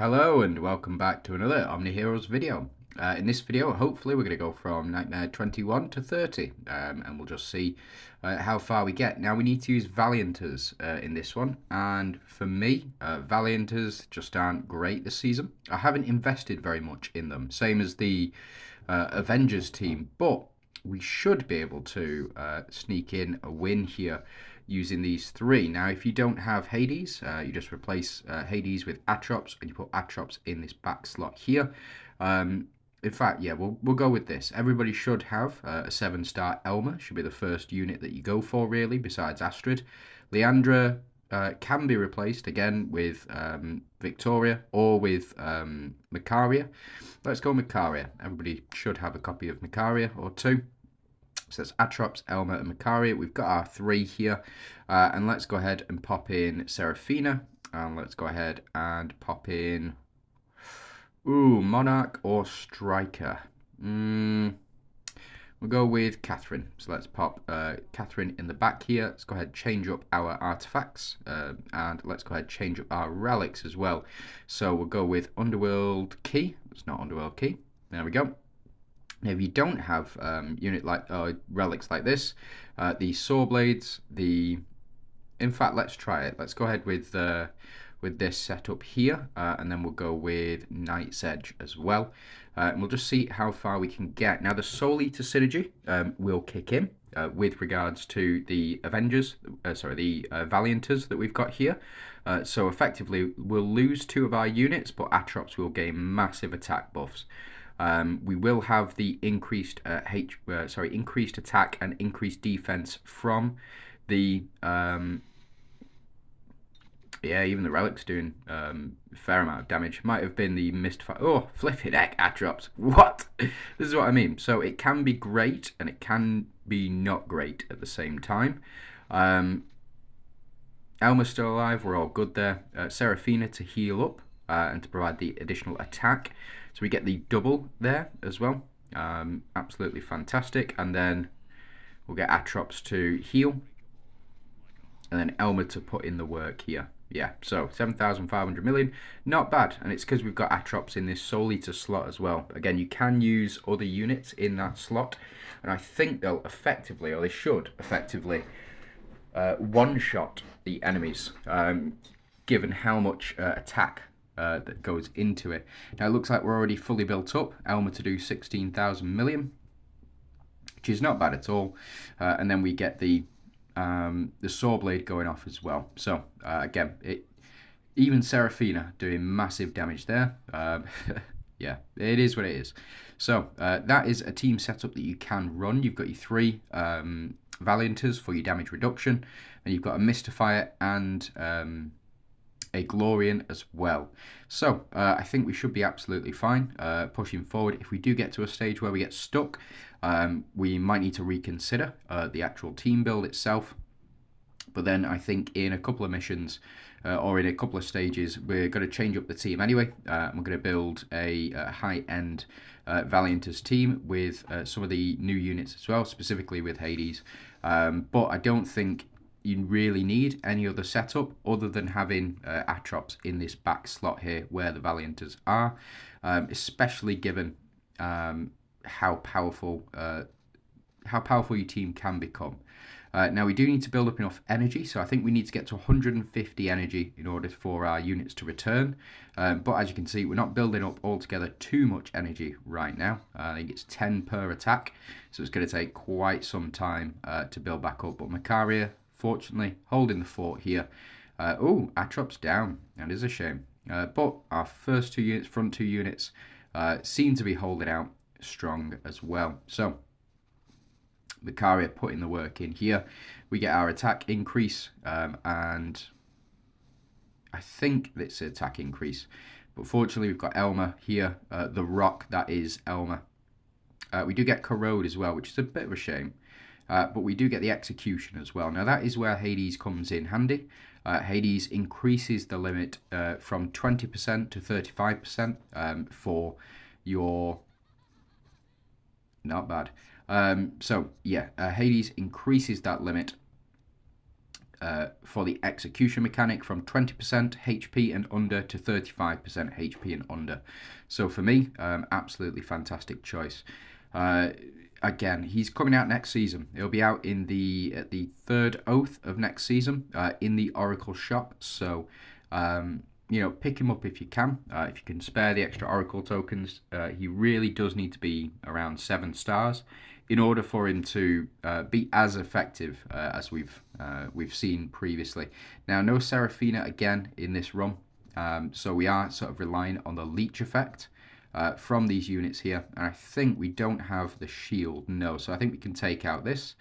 Hello and welcome back to another OmniHeroes video. In this video, hopefully we're going to go from Nightmare 21 to 30 and we'll just see how far we get. Now we need to use Valianters in this one, and for me, Valianters just aren't great this season. I haven't invested very much in them, same as the Avengers team, but we should be able to sneak in a win here using these three. Now, if you don't have Hades, you just replace Hades with Atrops, and you put Atrops in this back slot here. In fact, yeah, we'll go with this. Everybody should have a 7-star Elma. Should be the first unit that you go for, really, besides Astrid. Leandra can be replaced, again, with Victoria or with Macaria. Let's go Macaria. Everybody should have a copy of Macaria or two. So that's Atrops, Elma, and Macaria. We've got our three here. And let's go ahead and pop in Seraphina. And let's go ahead and pop in... Ooh, Monarch or Striker. We'll go with Catherine. So let's pop Catherine in the back here. Let's go ahead and change up our artifacts. And let's go ahead and change up our relics as well. So we'll go with Underworld Key. It's not Underworld Key. There we go. Now, if you don't have relics like this, the saw blades, in fact, let's try it. Let's go ahead with this setup here, and then we'll go with Night's Edge as well. And we'll just see how far we can get. Now, the Soul Eater synergy will kick in with regards to the Avengers, the Valianters that we've got here. So effectively, we'll lose 2 of our units, but Atrops will gain massive attack buffs. We will have the increased increased attack and increased defense from the even the relics doing a fair amount of damage. Might have been the Mystifier. Oh, flipping heck, Atrops. What? This is what I mean. So it can be great and it can be not great at the same time. Elma's still alive. We're all good there. Seraphina to heal up and to provide the additional attack. So we get the double there as well. Absolutely fantastic. And then we'll get Atrops to heal. And then Elma to put in the work here. Yeah, so 7,500 million. Not bad. And it's because we've got Atrops in this Soul Eater slot as well. Again, you can use other units in that slot. And I think they'll effectively, or they should effectively, one-shot the enemies, given how much attack that goes into it. Now it looks like we're already fully built up. Elma to do 16,000 million, which is not bad at all. And then we get the saw blade going off as well. So again, even Seraphina doing massive damage there. Yeah, it is what it is. So that is a team setup that you can run. You've got your 3 Valianters for your damage reduction, and you've got a Mystifier and a Glorian as well. So I think we should be absolutely fine pushing forward. If we do get to a stage where we get stuck, we might need to reconsider the actual team build itself. But then I think in a couple of missions or in a couple of stages, we're going to change up the team anyway. We're going to build a high-end Valianters team with some of the new units as well, specifically with Hades. But I don't think you really need any other setup other than having Atrops in this back slot here where the Valianters are, especially given how powerful your team can become. Now we do need to build up enough energy, so I think we need to get to 150 energy in order for our units to return. But as you can see, we're not building up altogether too much energy right now. I think it's 10 per attack, so it's going to take quite some time to build back up. But Macaria, fortunately, holding the fort here. Oh, Atrops down. That is a shame. But our first 2 units, front 2 units, seem to be holding out strong as well. So Macaria putting the work in here. We get our attack increase, and I think it's an attack increase. But fortunately, we've got Elma here, the rock that is Elma. We do get Corrode as well, which is a bit of a shame. But we do get the execution as well. Now that is where Hades comes in handy. Hades increases the limit from 20% to 35% for your... Not bad. So yeah, Hades increases that limit for the execution mechanic from 20% HP and under to 35% HP and under. So for me, absolutely fantastic choice. Again, he's coming out next season. He'll be out in at the third oath of next season in the Oracle shop. So, you know, pick him up if you can. If you can spare the extra Oracle tokens, he really does need to be around 7 stars in order for him to be as effective as we've seen previously. Now, no Seraphina again in this run, so we are sort of relying on the leech effect from these units here. And I think we don't have the shield, no. So I think we can take out this.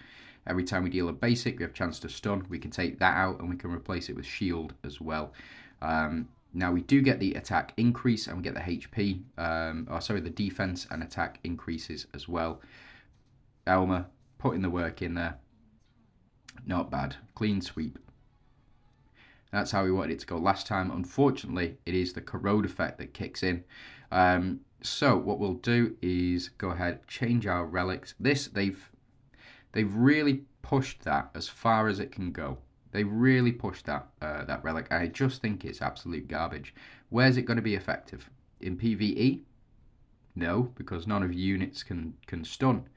Every time we deal a basic, we have a chance to stun. We can take that out and we can replace it with shield as well. Now we do get the attack increase and we get the HP, the defense and attack increases as well. Elmer putting the work in there. Not bad. Clean sweep. That's how we wanted it to go last time. Unfortunately, it is the corrode effect that kicks in. So what we'll do is go ahead, change our relics. They've really pushed that as far as it can go. They really pushed that relic, and I just think it's absolute garbage. Where's it going to be effective? In PvE? No, because none of units can stun.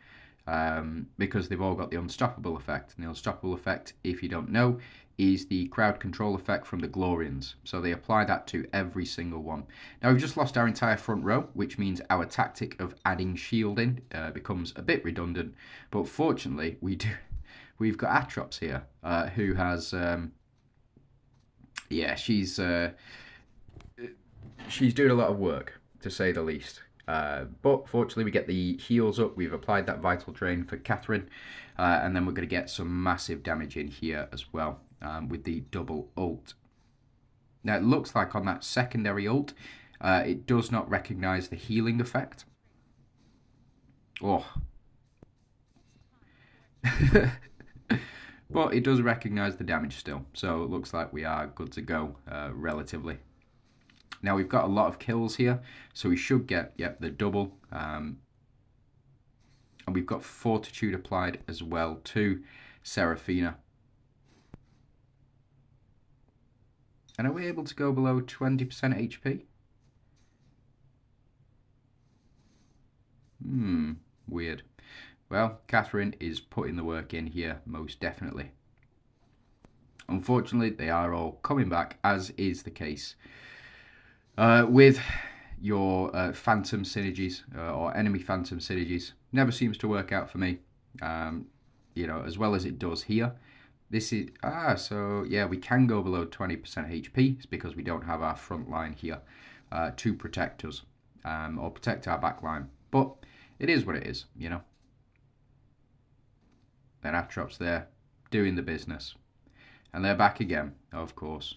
Because they've all got the unstoppable effect. And the unstoppable effect, if you don't know, is the crowd control effect from the Glorians. So they apply that to every single one. Now we've just lost our entire front row, which means our tactic of adding shielding becomes a bit redundant. But fortunately, we've got Atrops here, who has, she's doing a lot of work, to say the least. But fortunately we get the heals up. We've applied that vital drain for Catherine, and then we're going to get some massive damage in here as well with the double ult. Now it looks like on that secondary ult it does not recognize the healing effect. Oh. But it does recognize the damage still, so it looks like we are good to go relatively. Now we've got a lot of kills here, so we should get, the double. And we've got Fortitude applied as well to Seraphina. And are we able to go below 20% HP? Weird. Well, Catherine is putting the work in here, most definitely. Unfortunately, they are all coming back, as is the case with your phantom synergies or enemy phantom synergies. Never seems to work out for me, you know, as well as it does here. This is, so yeah, we can go below 20% HP. It's because we don't have our front line here to protect us or protect our back line. But it is what it is, you know. Then Atrops there doing the business. And they're back again, of course.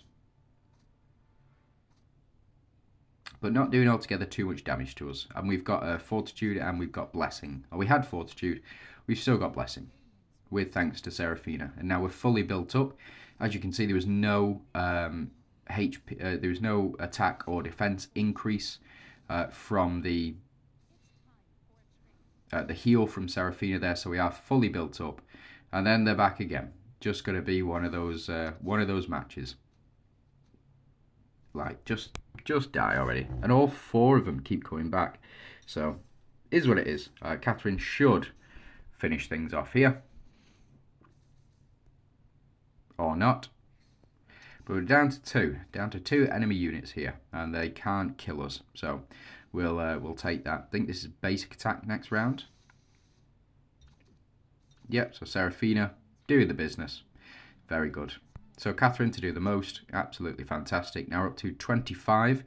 But not doing altogether too much damage to us. And we've got Fortitude and we've got Blessing. Or we had Fortitude, we've still got Blessing. With thanks to Seraphina. And now we're fully built up. As you can see, there was no HP, there was no attack or defense increase from the heal from Seraphina there. So we are fully built up. And then they're back again. Just going to be one of those matches. Like, just die already. And all 4 of them keep coming back. So, is what it is. Catherine should finish things off here. Or not. But we're down to 2. Down to 2 enemy units here. And they can't kill us. So, we'll take that. I think this is basic attack next round. Yep, so Seraphina doing the business. Very good. So Catherine to do the most. Absolutely fantastic. Now we're up to 25.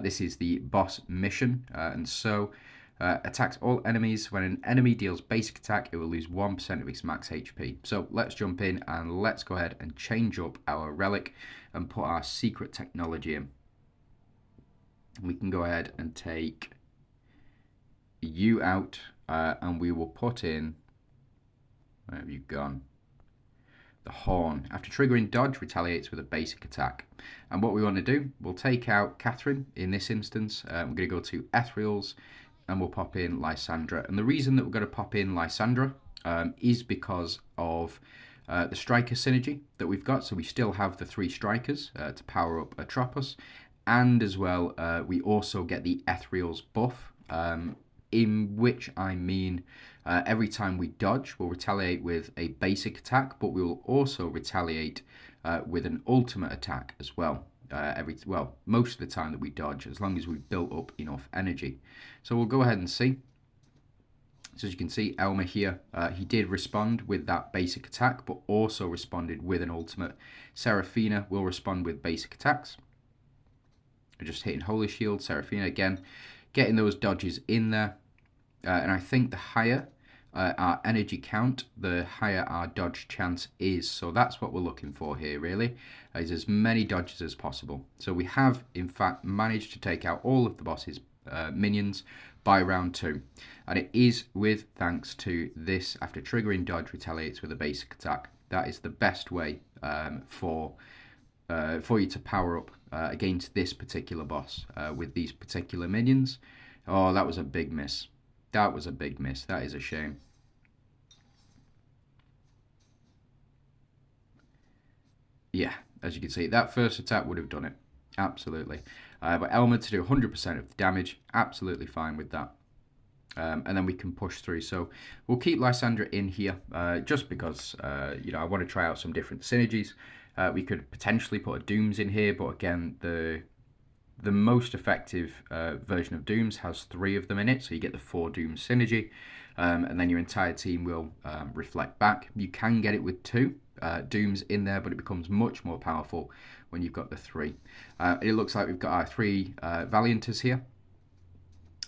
This is the boss mission. And so attacks all enemies. When an enemy deals basic attack, it will lose 1% of its max HP. So let's jump in and let's go ahead and change up our relic and put our secret technology in. We can go ahead and take you out and we will put in... Where have you gone? The horn. After triggering dodge, retaliates with a basic attack. And what we want to do, we'll take out Catherine in this instance. We're going to go to Ethereals and we'll pop in Lysandra. And the reason that we're going to pop in Lysandra is because of the striker synergy that we've got. So we still have the 3 strikers to power up Atropos. And as well, we also get the Ethereal's buff, in which I mean every time we dodge, we'll retaliate with a basic attack, but we will also retaliate with an ultimate attack as well. Most of the time that we dodge, as long as we've built up enough energy. So we'll go ahead and see. So as you can see, Elmer here, he did respond with that basic attack, but also responded with an ultimate. Seraphina will respond with basic attacks. Just hitting Holy Shield. Seraphina again, getting those dodges in there. And I think the higher our energy count, the higher our dodge chance is. So that's what we're looking for here, really, is as many dodges as possible. So we have, in fact, managed to take out all of the boss's minions by round 2. And it is with thanks to this, after triggering dodge, retaliates with a basic attack. That is the best way for you to power up against this particular boss with these particular minions. Oh, that was a big miss. That was a big miss. That is a shame. Yeah, as you can see, that first attack would have done it. Absolutely. But Elmer to do 100% of the damage, absolutely fine with that. And then we can push through. So we'll keep Lysandra in here just because, I want to try out some different synergies. We could potentially put a Dooms in here, but again, the most effective version of Dooms has 3 of them in it, so you get the 4 Dooms synergy, and then your entire team will reflect back. You can get it with 2 Dooms in there, but it becomes much more powerful when you've got the 3. It looks like we've got our 3 Valianters here.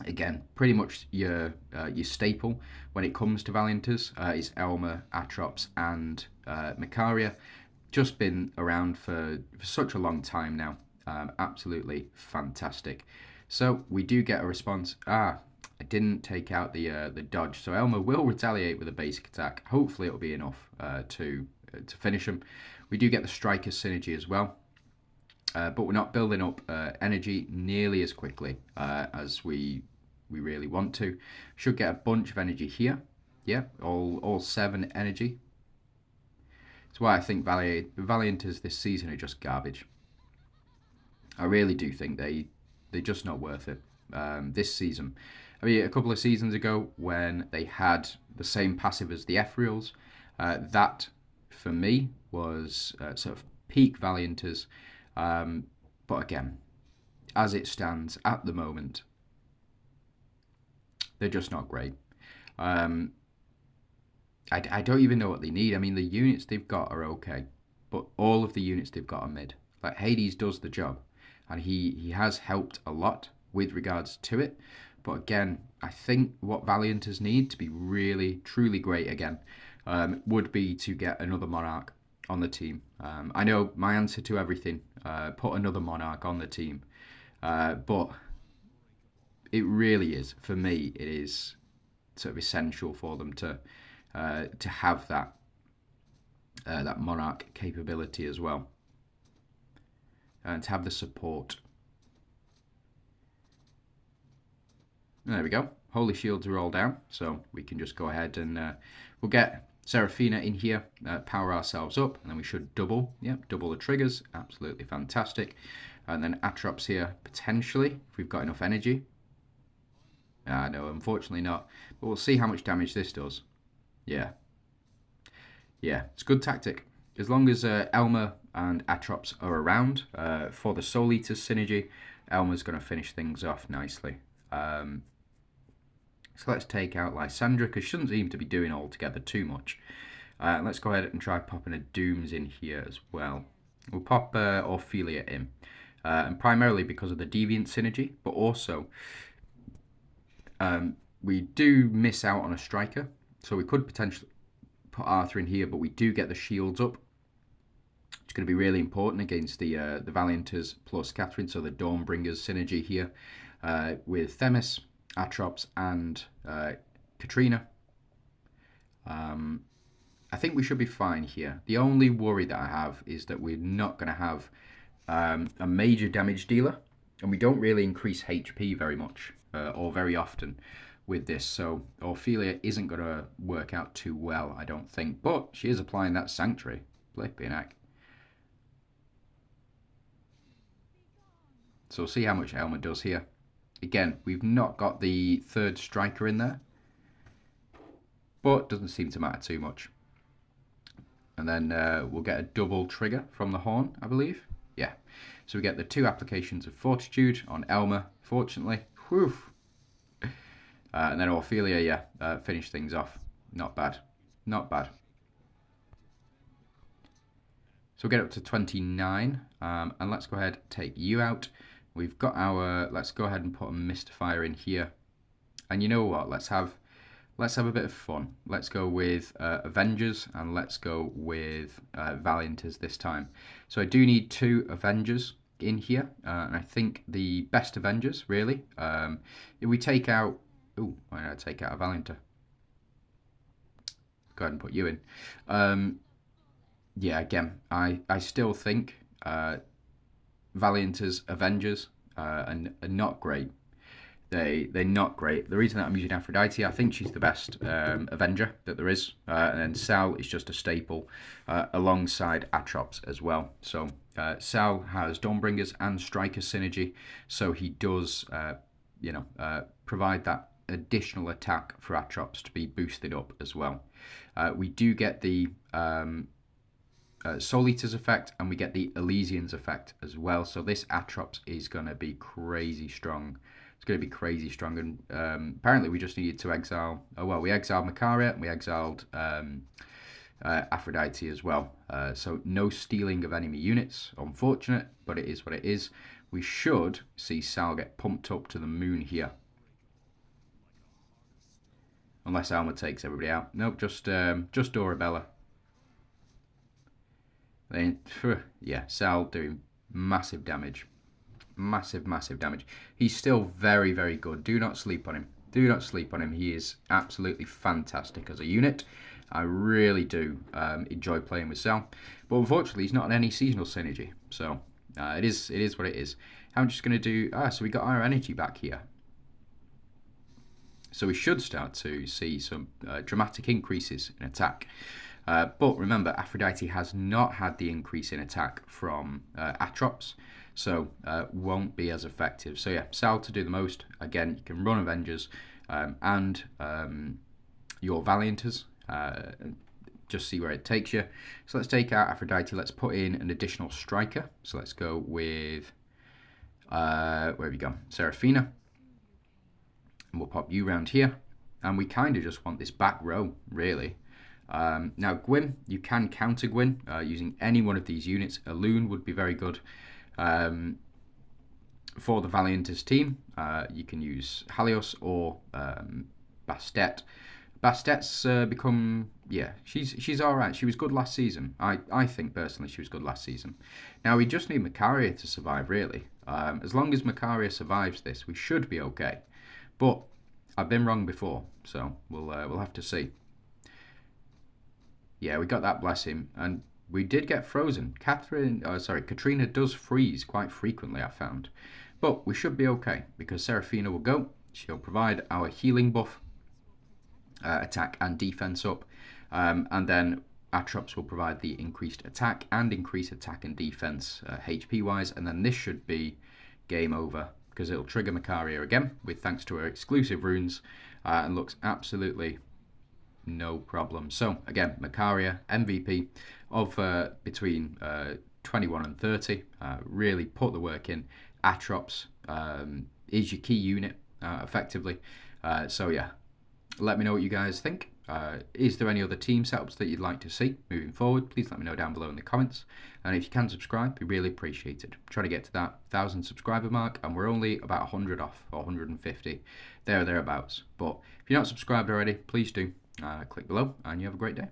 Again, pretty much your staple when it comes to Valianters is Elmer, Atrops, and Macaria. Just been around for such a long time now. Absolutely fantastic. So we do get a response. I didn't take out the dodge. So Elmer will retaliate with a basic attack. Hopefully it'll be enough to finish him. We do get the striker synergy as well. But we're not building up energy nearly as quickly as we really want to. Should get a bunch of energy here. Yeah, all 7 energy. That's why I think Valianters this season are just garbage. I really do think they're just not worth it this season. I mean, a couple of seasons ago when they had the same passive as the Ethereals, that for me was sort of peak Valianters. But again, as it stands at the moment, they're just not great. I don't even know what they need. I mean, the units they've got are okay, but all of the units they've got are mid. Like, Hades does the job, and he has helped a lot with regards to it. But again, I think what Valianters need to be really, truly great again would be to get another Monarch on the team. I know my answer to everything, put another Monarch on the team. But it really is, for me, it is sort of essential for them to have that Monarch capability as well, and to have the support. There we go. Holy Shields are all down, so we can just go ahead and we'll get Seraphina in here, power ourselves up, and then we should double the triggers. Absolutely fantastic. And then Atrops here, potentially, if we've got enough energy. No, unfortunately not. But we'll see how much damage this does. Yeah, it's a good tactic. As long as Elmer and Atrops are around for the Soul Eaters synergy, Elmer's going to finish things off nicely. So let's take out Lysandra, because she doesn't seem to be doing altogether too much. Let's go ahead and try popping a Dooms in here as well. We'll pop Ophelia in. And primarily because of the Deviant synergy, but also we do miss out on a striker. So we could potentially put Arthur in here, but we do get the shields up. It's going to be really important against the Valianters plus Catherine, so the Dawnbringers synergy here with Themis, Atrops, and Katrina. I think we should be fine here. The only worry that I have is that we're not going to have a major damage dealer, and we don't really increase HP very much or very often with this. So Ophelia isn't going to work out too well, I don't think. But she is applying that Sanctuary. Flipping heck. So we'll see how much Elma does here. Again, we've not got the third striker in there, but doesn't seem to matter too much. And then we'll get a double trigger from the horn, I believe. Yeah. So we get the 2 applications of Fortitude on Elma, fortunately. Whew. And then Ophelia, yeah, finish things off. Not bad. Not bad. So we'll get up to 29. And let's go ahead and take you out. We've got our... Let's go ahead and put a Mystifier in here. And you know what? Let's have a bit of fun. Let's go with Avengers, and let's go with Valianters this time. So I do need 2 Avengers in here, and I think the best Avengers, really. If we take out... Ooh, why did I take out a Valianter? Go ahead and put you in. Yeah, again, I still think Valianters, Avengers are not great. They're not great. The reason that I'm using Aphrodite, I think she's the best Avenger that there is. And then Sal is just a staple alongside Atrops as well. So Sal has Dawnbringers and Striker synergy. So he does, provide that additional attack for Atrops to be boosted up as well. We do get the Soul Eater's effect, and we get the Elysian's effect as well. So this Atrops is going to be crazy strong. It's going to be crazy strong. And apparently we just needed to exile... Oh, well, we exiled Macaria, and we exiled Aphrodite as well. So no stealing of enemy units. Unfortunate, but it is what it is. We should see Sal get pumped up to the moon here. Unless Alma takes everybody out. Nope, just Dorabella. Then, yeah, Sal doing massive damage. Massive, massive damage. He's still very, very good. Do not sleep on him. Do not sleep on him. He is absolutely fantastic as a unit. I really do enjoy playing with Sal. But unfortunately, he's not on any seasonal synergy. So, it is what it is. I'm just going to do... so we got our energy back here. So we should start to see some dramatic increases in attack. But remember, Aphrodite has not had the increase in attack from Atrops, so won't be as effective. So yeah, Sal to do the most. Again, you can run Avengers and your Valianters. Just see where it takes you. So let's take out Aphrodite. Let's put in an additional striker. So let's go with, where have you gone? Seraphina. And we'll pop you round here. And we kind of just want this back row, really. Now Gwyn, you can counter Gwyn using any one of these units. A Loon would be very good. For the Valianters team, you can use Halios or Bastet. Bastet's become, yeah, she's all right. She was good last season. I think personally she was good last season. Now we just need Macaria to survive, really. As long as Macaria survives this, we should be okay. But I've been wrong before, so we'll have to see. Yeah, we got that blessing, and we did get frozen. Katrina does freeze quite frequently, I found. But we should be okay, because Seraphina will go. She'll provide our healing buff, attack and defense up. And then Atrops will provide the increased attack and increased attack and defense HP-wise. And then this should be game over, because it'll trigger Macaria again, with thanks to her exclusive runes, and looks absolutely... no problem. So again, Macaria, MVP of between 21 and 30. Really put the work in. Atrops is your key unit, effectively. So yeah, let me know what you guys think. Is there any other team setups that you'd like to see moving forward? Please let me know down below in the comments. And if you can subscribe, we really appreciate it. Try to get to that 1,000 subscriber mark, and we're only about 100 off, or 150, there or thereabouts. But if you're not subscribed already, please do. Click below, and you have a great day.